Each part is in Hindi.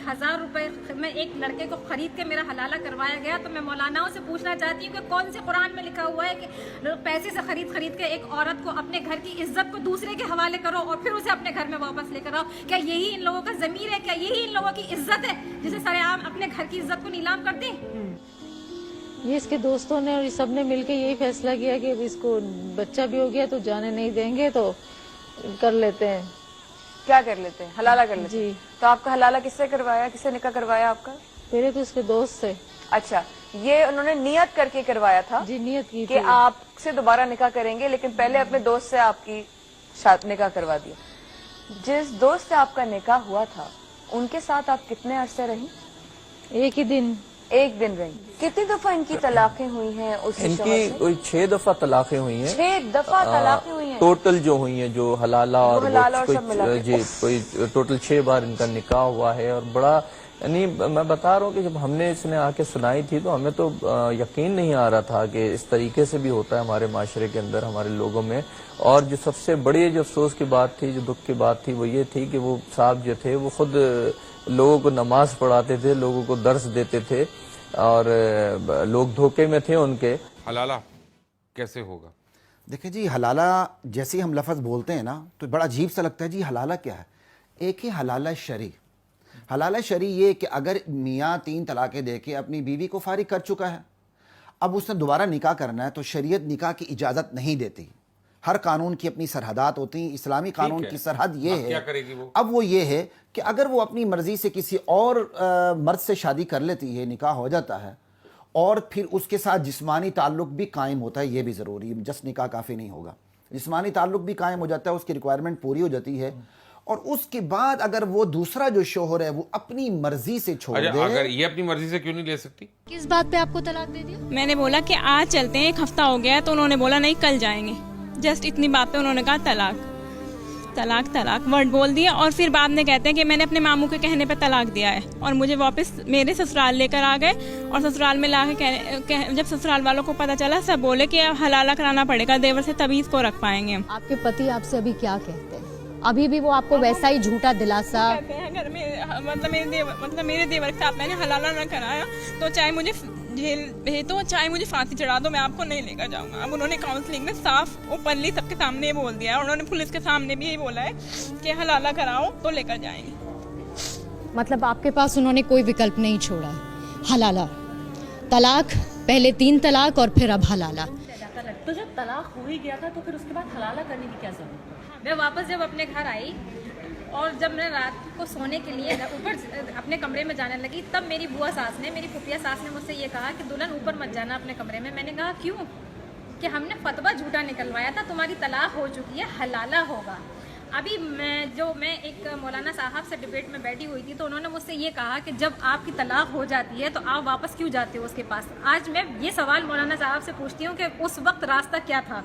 1000 रुपए में एक लड़के को खरीद के मेरा हलाला करवाया गया। तो मैं मौलानाओं से पूछना चाहती हूँ कि कौन से कुरान में लिखा हुआ है कि पैसे से खरीद के एक औरत को अपने घर की इज्जत को दूसरे के हवाले करो और फिर उसे अपने घर में वापस लेकर आओ? क्या यही इन लोगों का ज़मीर है? क्या यही इन लोगों की इज्जत है जिसे सरेआम अपने घर की इज्जत को नीलाम कर दें? ये इसके दोस्तों ने और इस सब ने मिलकर यही फैसला किया कि इसको बच्चा भी हो गया तो जाने नहीं देंगे, तो कर लेते हैं। क्या कर लेते हैं? हलाला कर लेते हैं। जी। तो आपका हलाला किससे करवाया, किससे निकाह करवाया आपका? पहले तो इसके दोस्त से। अच्छा, ये उन्होंने नियत करके करवाया था? जी, नियत की कि आपसे दोबारा निकाह करेंगे, लेकिन पहले अपने दोस्त से आपकी निकाह करवा दिया। जिस दोस्त से आपका निकाह हुआ था उनके साथ आप कितने अरसे रही? एक ही दिन। एक दिन रही। कितनी दफा इनकी तलाकें हुई हैं? इनकी कोई 6 दफा तलाकें हुई हैं। 6 दफा तलाकें हुई हैं टोटल जो हुई हैं, जो हलाला और सब मिला के। जी, कोई टोटल 6 बार इनका निकाह हुआ है। और बड़ा, यानी मैं बता रहा हूँ कि जब हमने इसने आके सुनाई थी तो हमें तो यकीन नहीं आ रहा था कि इस तरीके से भी होता है हमारे माशरे के अंदर, हमारे लोगों में। और जो सबसे बड़ी जो अफसोस की बात थी, जो दुख की बात थी, वो ये थी कि वो साहब जो थे वो खुद लोगों को नमाज पढ़ाते थे, लोगों को दर्स देते थे और लोग धोखे में थे उनके। हलाला कैसे होगा? देखिए जी, हलाला जैसे ही हम लफ्ज़ बोलते हैं ना तो बड़ा अजीब सा लगता है जी। हलाला क्या है? एक ही हलाला शरी। हलाला शरी ये कि अगर मियाँ 3 तलाक़ें दे के अपनी बीवी को फारिग कर चुका है, अब उसने दोबारा निकाह करना है तो शरीयत निकाह की इजाज़त नहीं देती। हर कानून की अपनी सरहदात होती हैं। इस्लामी कानून की सरहद ये है। क्या करेगी वो? अब वो ये है कि अगर वो अपनी मर्जी से किसी और मर्द से शादी कर लेती है, निकाह हो जाता है और फिर उसके साथ जिस्मानी ताल्लुक भी कायम होता है, ये भी ज़रूरी है। जस्ट निकाह काफ़ी नहीं होगा, जिस्मानी ताल्लुक भी कायम हो जाता है, उसकी रिक्वायरमेंट पूरी हो जाती है। और उसके बाद अगर वो दूसरा जो शोहर है वो अपनी मर्जी से छोड़ दे। अगर ये अपनी मर्जी से क्यों नहीं ले सकती? किस बात पे आपको तलाक दे दिया? मैंने बोला कि आज चलते हैं, 1 हफ्ता हो गया है, तो उन्होंने बोला नहीं कल जाएंगे। जस्ट इतनी बात पे उन्होंने कहा तलाक तलाक तलाक वर्ड बोल दिया। और फिर बाद में कहते हैं कि मैंने अपने मामू के कहने पे तलाक दिया है और मुझे वापस मेरे ससुराल लेकर आ गए। और ससुराल में ला के जब ससुराल वालों को पता चला, सब बोले कि हलाला कराना पड़ेगा देवर से, तभी इसको रख पाएंगे हम। आपके पति आपसे अभी क्या कहते हैं? अभी भी वो आपको वैसा ही झूठा दिलासा कहते हैं घर में, मतलब मेरे देवर के साथ मैंने हलाला ना कराया तो चाहे मुझे जेल भेज दो, चाहे मुझे फांसी चढ़ा दो, मैं आपको नहीं लेकर जाऊंगा। अब उन्होंने काउंसलिंग में साफ ओपनली सबके सामने बोल दिया है। उन्होंने पुलिस के सामने भी यही बोला है कि हलाला कराओ तो लेकर जाएंगे। मतलब आपके पास उन्होंने कोई विकल्प नहीं छोड़ा है? हलाला तलाक, पहले 3 तलाक और फिर अब हलाला। तो जब तलाक हो ही गया था तो फिर उसके बाद हलाला करने की क्या जरूरत? मैं वापस जब अपने घर आई और जब मैं रात को सोने के लिए ऊपर अपने कमरे में जाने लगी, तब मेरी बुआ सास ने, मेरी फुफिया सास ने मुझसे ये कहा कि दुल्हन ऊपर मत जाना अपने कमरे में। मैंने कहा क्यों? कि हमने फतवा झूठा निकलवाया था, तुम्हारी तलाक हो चुकी है, हलाला होगा। अभी मैं एक मौलाना साहब से डिबेट में बैठी हुई थी तो उन्होंने मुझसे ये कहा कि जब आपकी तलाक हो जाती है तो आप वापस क्यों जाते हो उसके पास? आज मैं ये सवाल मौलाना साहब से पूछती हूँ कि उस वक्त रास्ता क्या था?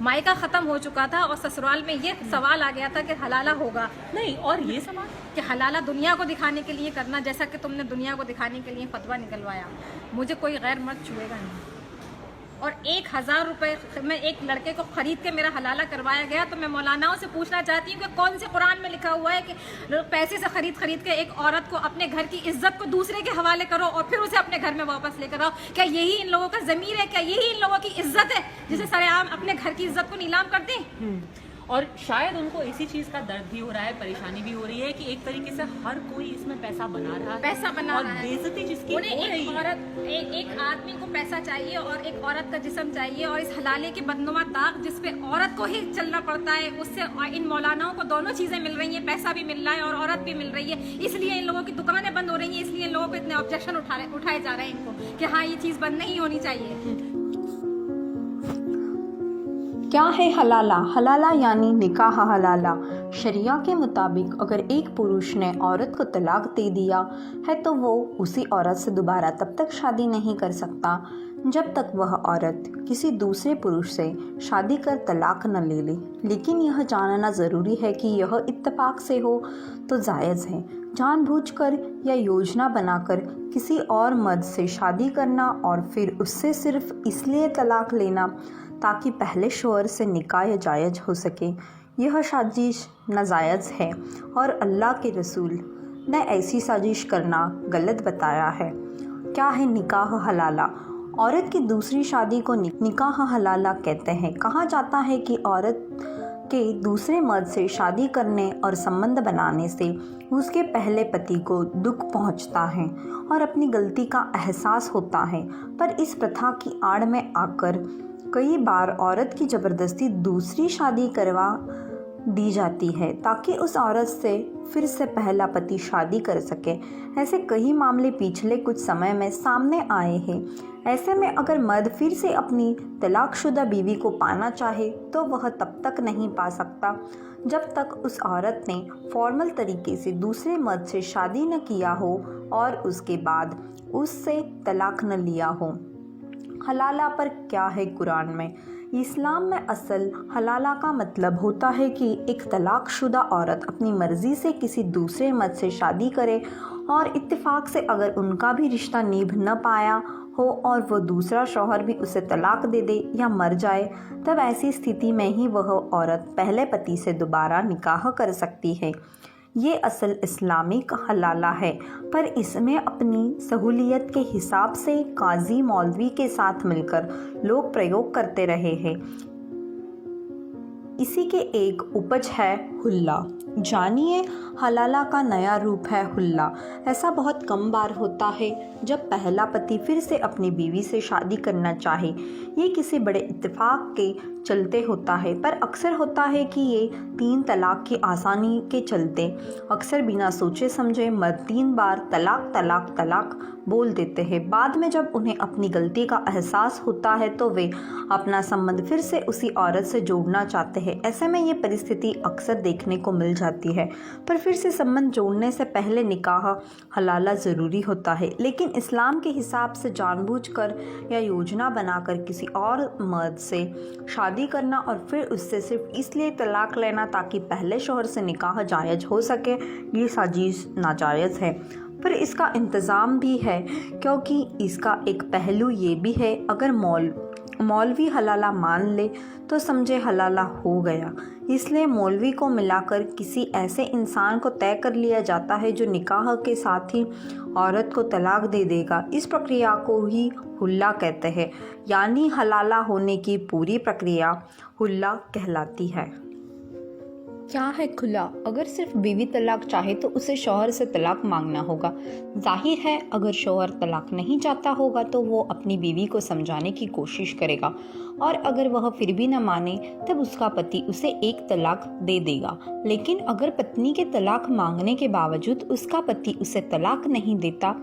मायका ख़त्म हो चुका था और ससुराल में ये सवाल आ गया था कि हलाला होगा नहीं, और ये सवाल कि हलाला दुनिया को दिखाने के लिए करना, जैसा कि तुमने दुनिया को दिखाने के लिए फतवा निकलवाया। मुझे कोई गैर मर्द छुएगा नहीं। और 1000 रुपए में एक लड़के को खरीद के मेरा हलाला करवाया गया। तो मैं मौलानाओं से पूछना चाहती हूँ कि कौन से कुरान में लिखा हुआ है कि पैसे से खरीद के एक औरत को अपने घर की इज्जत को दूसरे के हवाले करो और फिर उसे अपने घर में वापस लेकर आओ? क्या यही इन लोगों का ज़मीर है? क्या यही इन लोगों की इज्जत है जिसे सरेआम अपने घर की इज्जत को नीलाम कर दें? और शायद उनको इसी चीज का दर्द भी हो रहा है, परेशानी भी हो रही है कि एक तरीके से हर कोई इसमें पैसा बना रहा है, और बेइज्जती जिसकी हो रही है। एक आदमी को पैसा चाहिए और एक औरत का जिस्म चाहिए, और इस हलाले के बदनुमा दाग जिस पे औरत को ही चलना पड़ता है, उससे इन मौलानाओं को दोनों चीजें मिल रही हैं, पैसा भी मिल रहा है और औरत भी मिल रही है। इसलिए इन लोगों की दुकानें बंद हो रही हैं, इसलिए इन लोगों को इतने ऑब्जेक्शन उठाए जा रहे हैं इनको कि हाँ ये चीज बंद नहीं होनी चाहिए। क्या है हलाला? हलाला यानी निकाह हलाला। शरिया के मुताबिक अगर एक पुरुष ने औरत को तलाक दे दिया है तो वो उसी औरत से दोबारा तब तक शादी नहीं कर सकता जब तक वह औरत किसी दूसरे पुरुष से शादी कर तलाक न ले ले। लेकिन यह जानना ज़रूरी है कि यह इत्तेफाक से हो तो जायज़ है। जानबूझकर या योजना बनाकर किसी और मर्द से शादी करना और फिर उससे सिर्फ इसलिए तलाक लेना ताकि पहले शोहर से निकाह जायज़ हो सके, यह साजिश नाजायज़ है और अल्लाह के रसूल ने ऐसी साजिश करना गलत बताया है। क्या है निकाह हलाला? औरत की दूसरी शादी को निकाह हलाला कहते हैं। कहा जाता है कि औरत के दूसरे मर्द से शादी करने और संबंध बनाने से उसके पहले पति को दुख पहुंचता है और अपनी गलती का एहसास होता है, पर इस प्रथा की आड़ में आकर कई बार औरत की ज़बरदस्ती दूसरी शादी करवा दी जाती है ताकि उस औरत से फिर से पहला पति शादी कर सके। ऐसे कई मामले पिछले कुछ समय में सामने आए हैं। ऐसे में अगर मर्द फिर से अपनी तलाकशुदा बीवी को पाना चाहे तो वह तब तक नहीं पा सकता जब तक उस औरत ने फॉर्मल तरीके से दूसरे मर्द से शादी न किया हो और उसके बाद उससे तलाक न लिया हो। हलाला पर क्या है कुरान में? इस्लाम में असल हलाला का मतलब होता है कि एक तलाकशुदा औरत अपनी मर्ज़ी से किसी दूसरे मर्द से शादी करे और इत्तेफाक से अगर उनका भी रिश्ता निभ न पाया हो और वह दूसरा शौहर भी उसे तलाक दे दे या मर जाए, तब ऐसी स्थिति में ही वह औरत पहले पति से दोबारा निकाह कर सकती है। ये असल इस्लामिक हलाला है, पर इसमें अपनी सहूलियत के हिसाब से काजी मौलवी के साथ मिलकर लोग प्रयोग करते रहे हैं। इसी के एक उपज है हुल्ला। जानिए, हलाला का नया रूप है हुल्ला। ऐसा बहुत कम बार होता है जब पहला पति फिर से अपनी बीवी से शादी करना चाहे। ये किसी बड़े इत्तेफाक के चलते होता है, पर अक्सर होता है कि ये 3 तलाक की आसानी के चलते अक्सर बिना सोचे समझे मर्द 3 बार तलाक तलाक तलाक बोल देते हैं। बाद में जब उन्हें अपनी गलती का एहसास होता है तो वे अपना संबंध फिर से उसी औरत से जोड़ना चाहते हैं। ऐसे में ये परिस्थिति अक्सर देखने को मिल जाती है, पर फिर से संबंध जोड़ने से पहले निकाह हलाला ज़रूरी होता है। लेकिन इस्लाम के हिसाब से जानबूझकर या योजना बनाकर किसी और मर्द से शादी करना और फिर उससे सिर्फ इसलिए तलाक लेना ताकि पहले शौहर से निकाह जायज़ हो सके, ये साजिश नाजायज़ है। पर इसका इंतज़ाम भी है, क्योंकि इसका एक पहलू ये भी है, अगर मौलवी हलाला मान ले तो समझे हलाला हो गया। इसलिए मौलवी को मिलाकर किसी ऐसे इंसान को तय कर लिया जाता है जो निकाह के साथ ही औरत को तलाक दे देगा। इस प्रक्रिया को ही हुल्ला कहते हैं, यानी हलाला होने की पूरी प्रक्रिया हुल्ला कहलाती है। क्या है खुला? अगर सिर्फ बीवी तलाक चाहे तो उसे शौहर से तलाक मांगना होगा। जाहिर है अगर शौहर तलाक नहीं चाहता होगा तो वो अपनी बीवी को समझाने की कोशिश करेगा, और अगर वह फिर भी न माने तब उसका पति उसे 1 तलाक दे देगा। लेकिन अगर पत्नी के तलाक मांगने के बावजूद उसका पति उसे तलाक नहीं देता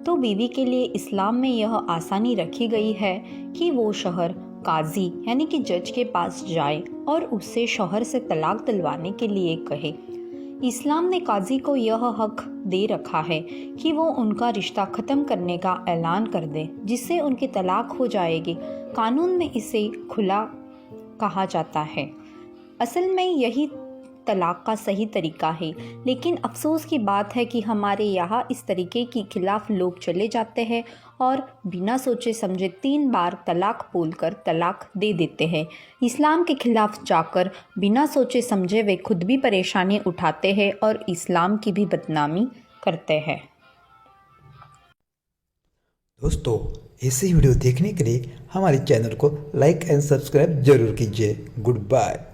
तो बीवी के लिए इस्लाम में यह आसानी रखी गई है कि वो शौहर काजी यानी कि जज के पास जाए और उससे शौहर से तलाक दिलवाने के लिए कहे। इस्लाम ने काजी को यह हक दे रखा है कि वो उनका रिश्ता ख़त्म करने का ऐलान कर दे, जिससे उनकी तलाक हो जाएगी। कानून में इसे खुला कहा जाता है। असल में यही तलाक का सही तरीका है, लेकिन अफसोस की बात है कि हमारे यहाँ इस तरीके के खिलाफ लोग चले जाते हैं और बिना सोचे समझे 3 बार तलाक बोलकर तलाक दे देते हैं। इस्लाम के खिलाफ जाकर बिना सोचे समझे वे खुद भी परेशानी उठाते हैं और इस्लाम की भी बदनामी करते हैं। दोस्तों, ऐसी वीडियो देखने के लिए हमारे चैनल को लाइक एंड सब्सक्राइब जरूर कीजिए। Good bye.